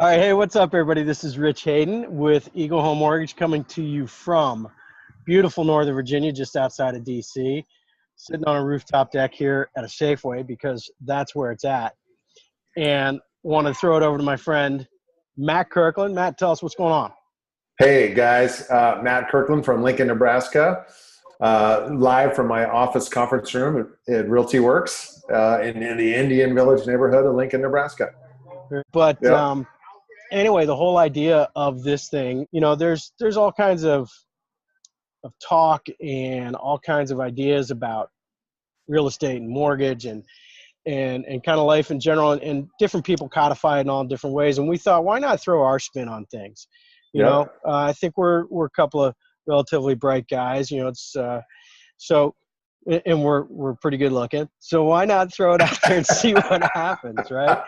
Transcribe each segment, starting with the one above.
right, hey, what's up, everybody? This is Rich Hayden with Eagle Home Mortgage coming to you from beautiful Northern Virginia, just outside of D.C., sitting on a rooftop deck here at a Safeway because that's where it's at. And want to throw it over to my friend, Matt Kirkland. Matt, tell us what's going on. Hey, guys. Matt Kirkland from Lincoln, Nebraska, live from my office conference room at Realty Works in the Indian Village neighborhood of Lincoln, Nebraska. But Yep. anyway, the whole idea of this thing, there's all kinds of talk and all kinds of ideas about real estate and mortgage and kind of life in general, and different people codify it in all different ways. And we thought, why not throw our spin on things? I think we're a couple of relatively bright guys. It's so, and we're pretty good looking. So why not throw it out there and see what happens, right?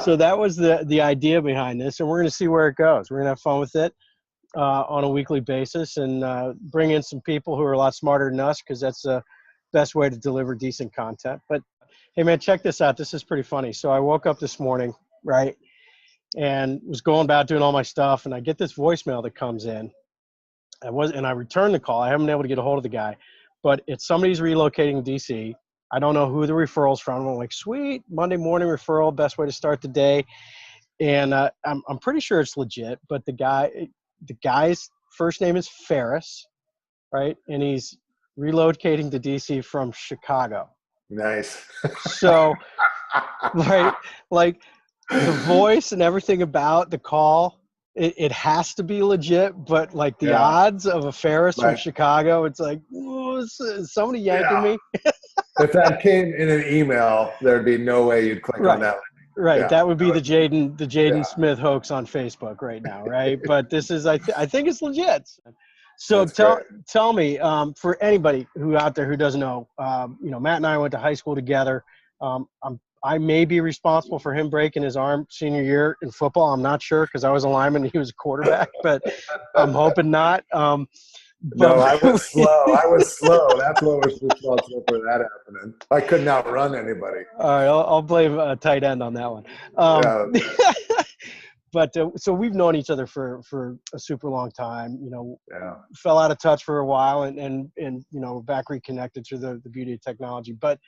So that was the idea behind this, and we're going to see where it goes. We're going to have fun with it on a weekly basis, and bring in some people who are a lot smarter than us, because that's the best way to deliver decent content. But hey, man, check this out. This is pretty funny. So I woke up this morning, right, and was going about doing all my stuff, and I get this voicemail that comes in. I returned the call. I haven't been able to get a hold of the guy, but it's somebody's relocating to DC. I don't know who the referral's from. I'm like, sweet, Monday morning referral, best way to start the day. And I'm pretty sure it's legit, but the guy's first name is Ferris, right? And he's relocating to DC from Chicago. Nice. So, right, like the voice and everything about the call, it has to be legit, but like the odds of a Ferris from Chicago, it's like, is somebody yanking me? If that came in an email, there'd be no way you'd click on that. Right. Yeah. That would be the Jaden Smith hoax on Facebook right now, right? But this is, I think it's legit. So tell me, for anybody who out there who doesn't know, Matt and I went to high school together. I may be responsible for him breaking his arm senior year in football. I'm not sure, because I was a lineman and he was a quarterback, but I'm hoping not. No, I was slow. That's what was responsible for that happening. I couldn't outrun anybody. All right, I'll blame a tight end on that one. But so we've known each other for a super long time. Fell out of touch for a while, and back reconnected through the beauty of technology. But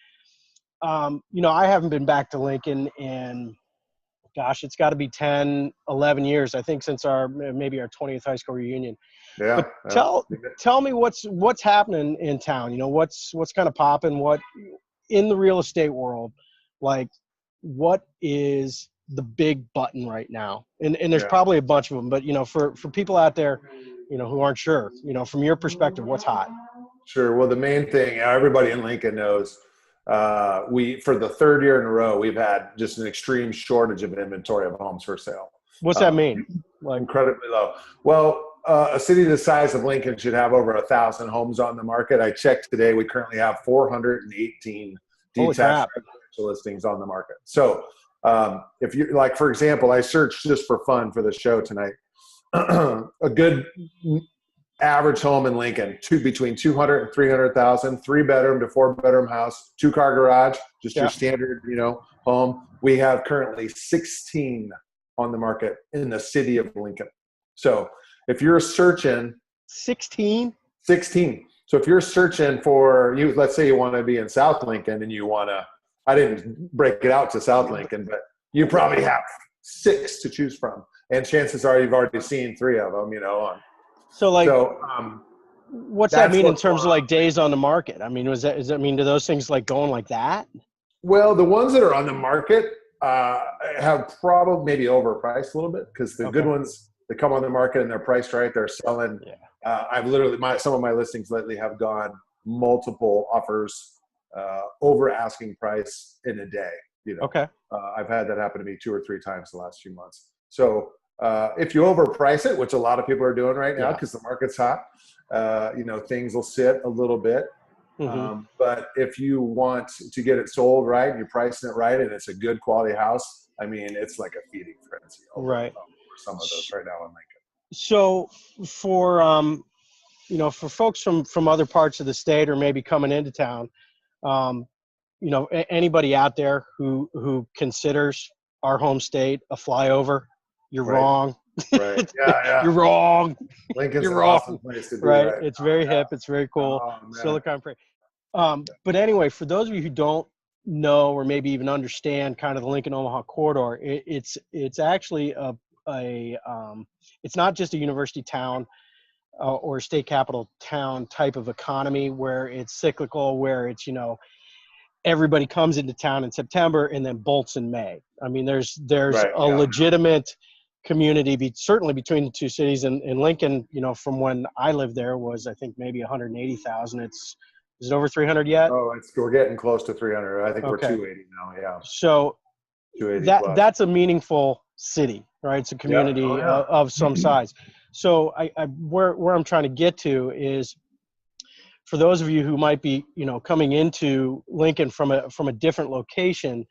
I haven't been back to Lincoln in, gosh, it's got to be 10, 11 years, I think, since maybe our 20th high school reunion. Yeah. But tell me what's happening in town. What's kind of popping, what in the real estate world, like what is the big button right now? And there's probably a bunch of them, but for people out there, who aren't sure, from your perspective, what's hot? Sure. Well, the main thing everybody in Lincoln knows, for the third year in a row, we've had just an extreme shortage of inventory of homes for sale. What's that mean? Like incredibly low. Well, a city the size of Lincoln should have over 1,000 homes on the market. I checked today. We currently have 418 detached listings on the market. So if you like, for example, I searched just for fun for the show tonight, a good average home in Lincoln, between 200 and 300,000, 3-bedroom to 4-bedroom house, 2-car garage, just your standard, home. We have currently 16 on the market in the city of Lincoln. So if you're searching 16. So if you're searching for let's say you want to be in South Lincoln and I didn't break it out to South Lincoln, but you probably have 6 to choose from. And chances are you've already seen 3 of them, what's that mean in terms of like days on the market? I mean, does that mean, do those things like going like that? Well, the ones that are on the market have probably maybe overpriced a little bit, because the good ones that come on the market and they're priced right, they're selling. I've literally, some of my listings lately have gone multiple offers over asking price in a day. I've had that happen to me 2 or 3 times the last few months. So if you overprice it, which a lot of people are doing right now because the market's hot, things will sit a little bit. But if you want to get it sold right and you're pricing it right and it's a good quality house, I mean, it's like a feeding frenzy for some of those right now in Lincoln. So for for folks from other parts of the state or maybe coming into town, anybody out there who considers our home state a flyover, you're Right. wrong. Right. Yeah. You're wrong. Lincoln's You're an wrong. awesome place to be. Right. Right. It's Oh, very yeah. hip. It's very cool. Oh, man. Silicon Prairie. But anyway, for those of you who don't know or maybe even understand kind of the Lincoln Omaha corridor, it's actually it's not just a university town or state capital town type of economy where it's cyclical, where it's, everybody comes into town in September and then bolts in May. I mean, there's Right. a legitimate community, certainly between the two cities. And Lincoln, from when I lived there, was I think maybe 180,000. Is it over 300 yet? Oh, we're getting close to 300. I think we're Okay. 280 now. Yeah. So 280 plus. that's a meaningful city, right? It's a community Yeah. Oh, yeah. of some size. So where I'm trying to get to is, for those of you who might be, coming into Lincoln from a different location,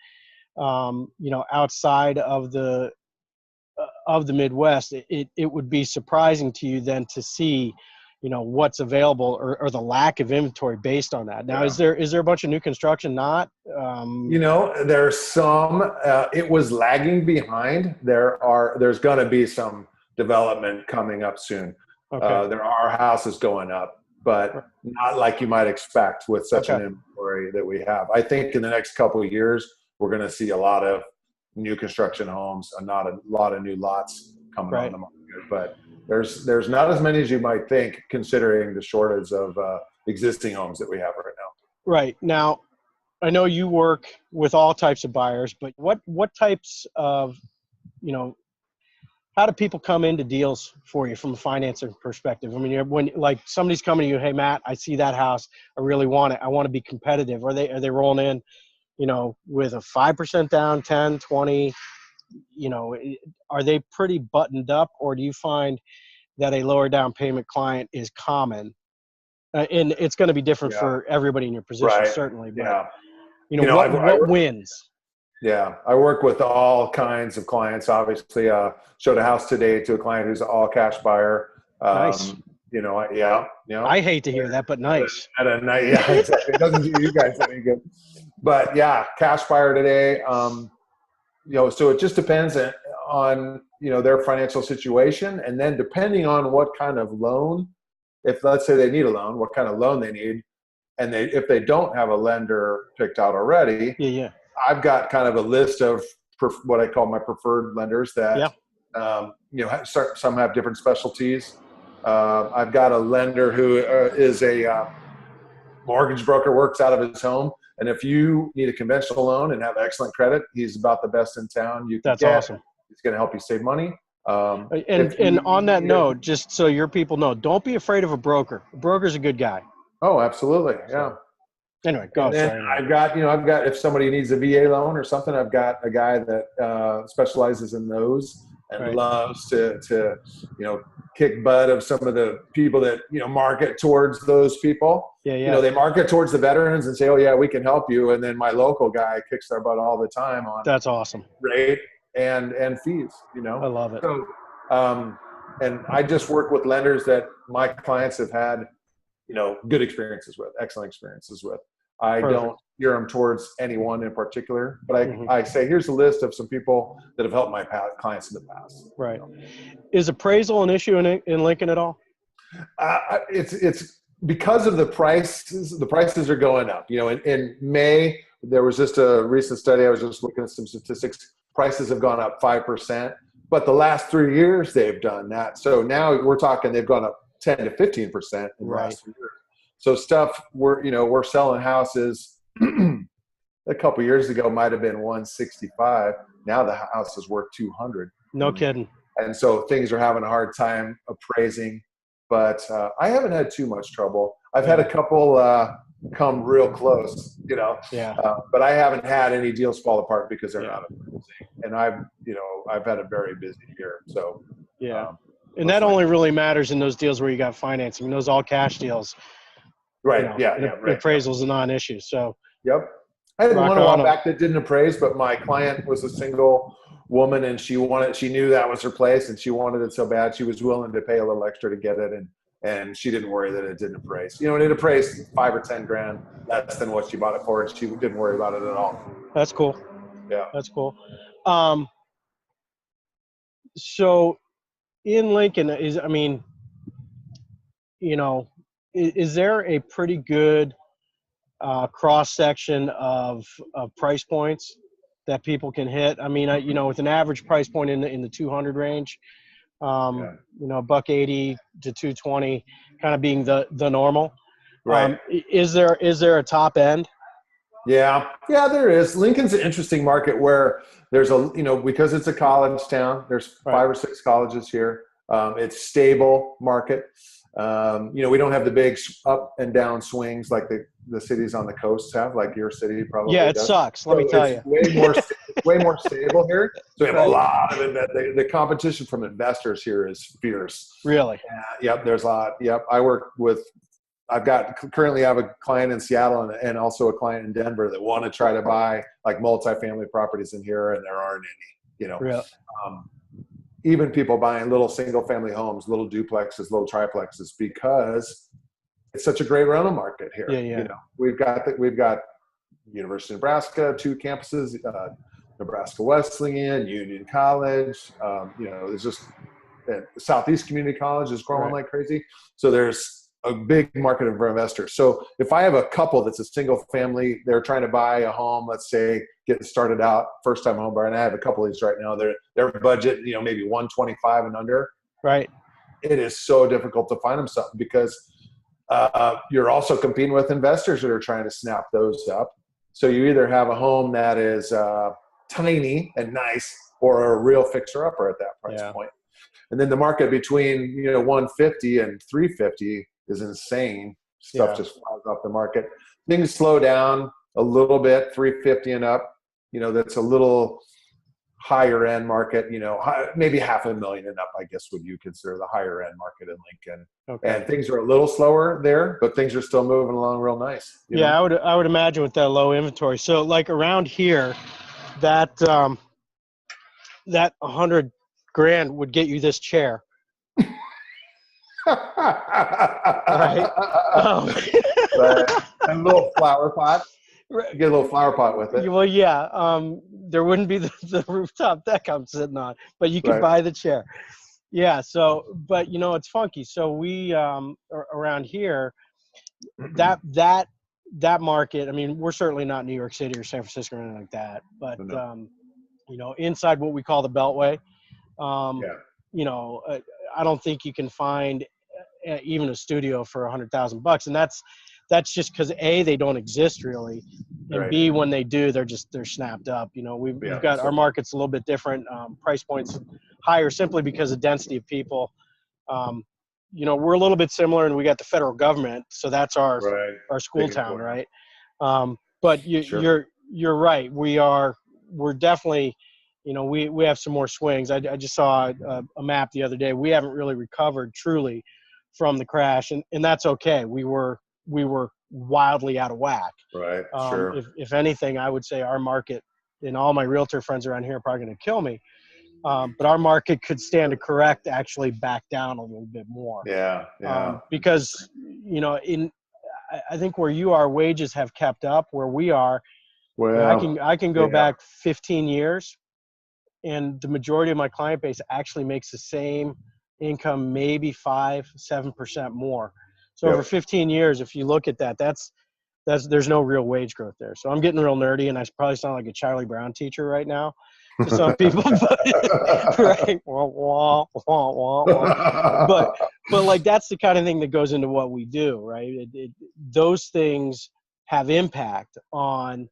outside of the Midwest, it would be surprising to you then to see, what's available or the lack of inventory based on that. Now, is there a bunch of new construction? Not. There's some. It was lagging behind. There's going to be some development coming up soon. Okay. There are houses going up, but not like you might expect with such an inventory that we have. I think in the next couple of years, we're going to see a lot of new construction homes and not a lot of new lots coming on the market. But there's not as many as you might think, considering the shortage of existing homes that we have right now. Right. Now, I know you work with all types of buyers, but what types of, how do people come into deals for you from a financing perspective? I mean, when like somebody's coming to you, hey, Matt, I see that house. I really want it. I want to be competitive. Are they rolling in, with a 5% down, 10, 20, are they pretty buttoned up, or do you find that a lower down payment client is common? And it's going to be different for everybody in your position, certainly. But, what wins? Yeah, I work with all kinds of clients. Obviously, showed a house today to a client who's an all cash buyer. Nice. I hate to hear that, but nice. At a night, yeah, exactly. It doesn't do you guys any good. But yeah, cash buyer today. So it just depends on their financial situation, and then depending on what kind of loan. If let's say they need a loan, what kind of loan they need, and if they don't have a lender picked out already. Yeah. I've got kind of a list of what I call my preferred lenders that, some have different specialties. I've got a lender who is a mortgage broker, works out of his home. And if you need a conventional loan and have excellent credit, he's about the best in town. That's awesome. He's going to help you save money. And on that note, just so your people know, don't be afraid of a broker. A broker's a good guy. Oh, absolutely. Yeah. Anyway, go. I've got, if somebody needs a VA loan or something, I've got a guy that specializes in those and loves to kick butt of some of the people that, market towards those people. Yeah. They market towards the veterans and say, oh yeah, we can help you. And then my local guy kicks their butt all the time on that's awesome. Rate and fees, I love it. So, and I just work with lenders that my clients have had, good experiences with, excellent experiences with. I don't steer them towards anyone in particular, but I say, here's a list of some people that have helped my clients in the past. Right. Is appraisal an issue in Lincoln at all? It's because of the prices. The prices are going up. In May, there was just a recent study. I was just looking at some statistics. Prices have gone up 5%, but the last 3 years they've done that. So now we're talking they've gone up 10 to 15% in the last 3 years. So stuff we're selling houses a couple years ago might have been 165. Now the house is worth 200. No kidding. And so things are having a hard time appraising, but I haven't had too much trouble. I've had a couple come real close, but I haven't had any deals fall apart because they're not appraising. And I've had a very busy year. So and that only really matters in those deals where you got financing. Those all cash deals. Right. Appraisal is a non-issue. So. Yep. I had one a while back that didn't appraise, but my client was a single woman and she knew that was her place and she wanted it so bad. She was willing to pay a little extra to get it. And she didn't worry that it didn't appraise. And it appraised $5 or $10,000 less than what she bought it for. And she didn't worry about it at all. That's cool. Yeah. That's cool. So in Lincoln I mean, is there a pretty good cross section of price points that people can hit? I mean, with an average price point in the 200 range, $180 to 220 kind of being the normal. Right. Is there a top end? Yeah, there is. Lincoln's an interesting market where there's because it's a college town, there's Right. 5 or 6 colleges here. It's stable market. We don't have the big up and down swings like the cities on the coast have, like your city probably Yeah, it does. sucks. Let me tell you. Way more stable here. So we have Right. a lot of the competition from investors here is fierce. Really? Yep, there's a lot. Yep, currently have a client in Seattle and also a client in Denver that want to try to buy like multifamily properties in here, and there aren't any. Really? Even people buying little single family homes, little duplexes, little triplexes, because it's such a great rental market here. Yeah. We've got University of Nebraska, 2 campuses, Nebraska Wesleyan, Union College. There's just Southeast Community College is growing like crazy. So there's a big market for investors. So if I have a couple that's a single family, they're trying to buy a home, let's say getting started out, first time home buyer, and I have a couple of these right now, their budget, maybe 125 and under. Right. It is so difficult to find them something because you're also competing with investors that are trying to snap those up. So you either have a home that is tiny and nice or a real fixer-upper at that price point. And then the market between 150 and 350 is insane. Stuff just flies off the market. Things slow down a little bit, 350 and up. That's a little higher end market. Maybe $500,000 and up, I guess, would you consider the higher end market in Lincoln. Okay. And things are a little slower there, but things are still moving along real nice. I would imagine with that low inventory. So like around here, that $100,000 would get you this chair. Right. And a little flower pot. Get a little flower pot with it. Well, yeah. There wouldn't be the rooftop deck I'm sitting on, but you could buy the chair. Yeah. So, but it's funky. So we around here, that market. I mean, we're certainly not New York City or San Francisco or anything like that, but inside what we call the Beltway. I don't think you can find even a studio for $100,000, and that's just because A, they don't exist really, and B, when they do, they're snapped up. We've got our market's a little bit different, price points higher simply because of density of people. We're a little bit similar, and we got the federal government, so that's our school town, right? But you're right. We're definitely. We have some more swings. I just saw a map the other day. We haven't really recovered truly from the crash, and that's okay. We were wildly out of whack. Right. If anything, I would say our market, and all my realtor friends around here are probably going to kill me, but our market could stand to correct, actually back down a little bit more. Yeah. Because I think where you are, wages have kept up. Where we are, I can go back 15 years. And the majority of my client base actually makes the same income, maybe 5-7% more. So over 15 years, if you look at that, there's no real wage growth there. So I'm getting real nerdy, and I probably sound like a Charlie Brown teacher right now to some people, but right? But like that's the kind of thing that goes into what we do, right? Those things have impact on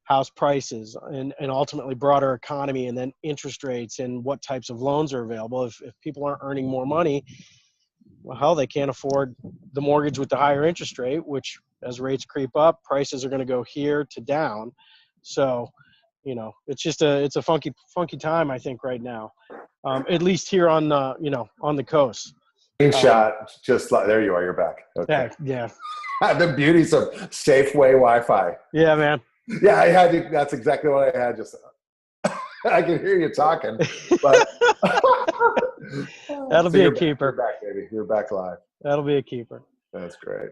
house prices and ultimately broader economy, and then interest rates and what types of loans are available. If people aren't earning more money, well, hell, they can't afford the mortgage with the higher interest rate, which as rates creep up, prices are going to go here to down. So, it's a funky time, I think, right now, at least here on the coast. Screenshot, just like there you are. You're back. Okay. Yeah. The beauties of Safeway Wi-Fi. Yeah, man. Yeah, I had to, that's exactly what I had just. I can hear you talking, but that'll be a keeper. You're back, baby. You're back live. That'll be a keeper. That's great.